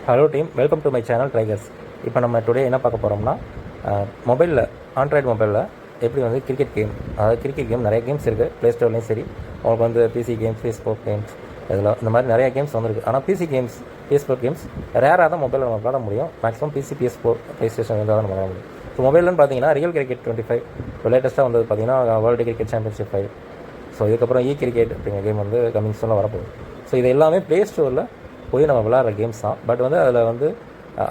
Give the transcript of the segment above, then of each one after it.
Hello team, welcome to my channel triggers. இப்போ நம்ம today என்ன பார்க்க போகிறோம்னா, மொபைலில் ஆண்ட்ராய்டு மொபைலில் எப்படி வந்து கிரிக்கெட் கேம், அதாவது கிரிக்கெட் கேம் நிறைய கேம்ஸ் இருக்குது ப்ளே ஸ்டோர்லேயும் சரி, உங்களுக்கு வந்து பிசி கேம்ஸ், ஃபேஸ்புக் கேம்ஸ், இதெல்லாம் இந்த மாதிரி நிறைய கேம்ஸ் வந்துருக்கு. ஆனால் பிசி கேம்ஸ், ஃபேஸ்புக் கேம்ஸ் ரேராக தான் மொபைலில் நம்ம விளாட முடியும். Maximum PC, PS4, play station இருந்தால் தான் நம்ம விளாட முடியும். ஸோ மொபைல்னு பார்த்தீங்கன்னா ரியல் கிரிக்கெட் 25 இப்போ லேட்டஸ்ட்டாக வந்தது பார்த்தீங்கன்னா வேர்ல்டு கிரிக்கெட் சாம்பியன்ஷிப் 5. ஸோ இதுக்கப்புறம் கிரிக்கெட் அப்படிங்கிற கேம் வந்து கமிங் சூனில் வரப்போகுது. ஸோ இது எல்லாமே ப்ளே ஸ்டோரில் போய் நம்ம விளாட்ற கேம்ஸ் தான். பட் வந்து அதில் வந்து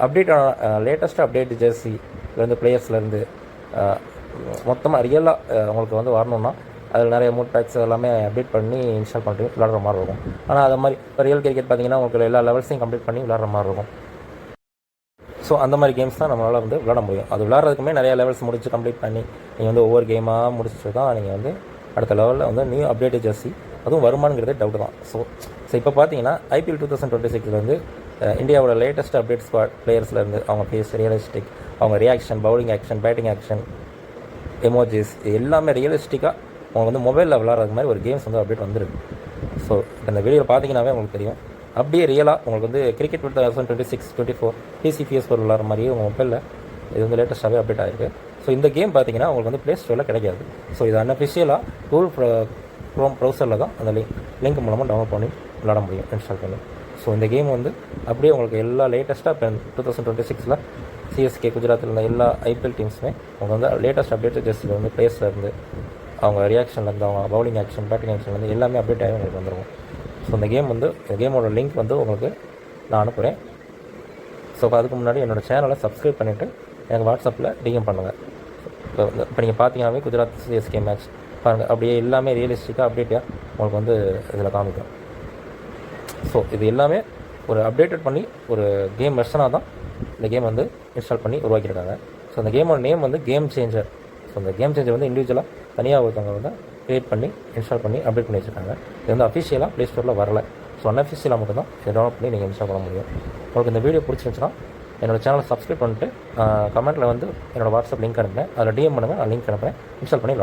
அப்டேட்டான லேட்டஸ்ட்டாக அப்டேட் ஜெர்சிலேருந்து பிளேயர்ஸ்லேருந்து மொத்தமாக ரியலாக உங்களுக்கு வந்து வரணுன்னா அதில் நிறைய மூட் பேக்ஸ் எல்லாமே அப்டேட் பண்ணி இன்ஸ்டால் பண்ணிட்டு விளாட்ற மாதிரி இருக்கும். ஆனால் அது மாதிரி இப்போ ரியல் கிரிக்கெட் பார்த்தீங்கன்னா உங்களுக்கு எல்லா லெவல்ஸையும் கம்ப்ளீட் பண்ணி விளாட்ற மாதிரி இருக்கும். ஸோ அந்த மாதிரி கேம்ஸ் தான் நம்மளால் வந்து விளாட முடியும். அது விளாட்றதுக்குமே நிறைய லெவல்ஸ் முடிச்சு கம்ப்ளீட் பண்ணி நீங்கள் வந்து ஒவ்வொரு கேமாக முடிச்சுட்டு தான் நீங்கள் வந்து அடுத்த லெவலில் வந்து நியூ அப்டேட் ஜெர்சி அதுவும் வருமானங்கிறதே டவுட் தான். ஸோ இப்போ பார்த்தீங்கன்னா IPL 2026 வந்து இந்தியாவோட லேட்டஸ்ட் அப்டேட் ஸ்குவாட் பிளேயர்ஸ்லேருந்து அவங்க ஃபேஸ், ரியலிஸ்டிக், அவங்க reaction, bowling action, batting action, emojis, இது எல்லாமே ரியலிஸ்டிக்காக அவங்க வந்து மொபைலில் விளாட்றது மாதிரி ஒரு கேம்ஸ் வந்து அப்டேட் வந்துருக்கு. ஸோ இந்த வீடியோவில் பார்த்தீங்கன்னாவே உங்களுக்கு தெரியும், அப்படியே ரியலாக உங்களுக்கு வந்து கிரிக்கெட் 2026, 24 பிசி, PS4 விளாட்ற மாதிரியே உங்கள் மொபைலில் இது வந்து லேட்டஸ்ட்டாகவே அப்டேட் ஆகிருக்கு. ஸோ இந்த கேம் பார்த்தீங்கன்னா உங்களுக்கு வந்து ப்ளே ஸ்டோரில் கிடைக்காது. ஸோ இது அன்அஃபிஷியலாக க்ரோம் ப்ரௌசரில் தான் அந்த லிங்க் மூலமாக டவுன்லோட் பண்ணி விளாட முடியும், இன்ஸ்டால் பண்ணி. ஸோ இந்த கேம் வந்து அப்படியே உங்களுக்கு எல்லா லேட்டஸ்ட்டாக இப்போ 2026 CSK, குஜராத்தில் இருந்த எல்லா IPL டீம்ஸுமே அவங்க வந்து லேட்டஸ்ட் அப்டேட் ஜெர்சியில் வந்து பிளேயர்ஸ்லேருந்து அவங்க ரியாக்ஷன்லேருந்து அவங்க பவுலிங் ஆக்ஷன், பேட்டிங் ஆக்ஷன்லேருந்து எல்லாமே அப்டேட் ஆகி உங்களுக்கு வந்துடும். ஸோ இந்த கேம் வந்து இந்த கேமோட லிங்க் வந்து உங்களுக்கு நான் அனுப்புகிறேன். ஸோ அதுக்கு முன்னாடி என்னோடய சேனலை சப்ஸ்கிரைப் பண்ணிவிட்டு எனக்கு வாட்ஸ்அப்பில் டிஎம் பண்ணுங்கள். இப்போ நீங்கள் பார்த்தீங்கன்னாவே குஜராத் CSK மேட்ச் பாருங்கள், அப்படியே எல்லாமே ரியலிஸ்டிக்காக அப்டேட்டாக உங்களுக்கு வந்து இதில் காமிக்கும். ஸோ இது எல்லாமே ஒரு அப்டேட்டட் பண்ணி ஒரு கேம் வெர்ஷனாக தான் இந்த கேம் வந்து இன்ஸ்டால் பண்ணி உருவாக்கியிருக்காங்க. ஸோ அந்த கேமோட நேம் வந்து கேம் சேஞ்சர். ஸோ அந்த கேம் சேஞ்சர் வந்து இண்டிவிஜுவலாக தனியாக ஒருத்தவங்க வந்து க்ரியேட் பண்ணி இன்ஸ்டால் பண்ணி அப்டேட் பண்ணி வச்சுருக்காங்க. இது வந்து அஃபிஷியலாக ப்ளே ஸ்டோரில் வரல. ஸோ அன்அஃபிஷியலாக மட்டும் தான் இதை டவுன்லோட் பண்ணி நீங்கள் இன்ஸ்டால் பண்ண முடியும். உங்களுக்கு இந்த வீடியோ பிடிச்சிருந்துச்சுன்னா என்னோடய சேனலை சப்ஸ்கிரைப் பண்ணிட்டு கமெண்ட்டில் வந்து என்னோடய வாட்ஸ்அப் லிங்க் அனுப்புகிறேன், அதில் டிஎம் பண்ணுங்கள், நான் லிங்க் அனுப்புகிறேன், இன்ஸ்டால் பண்ணி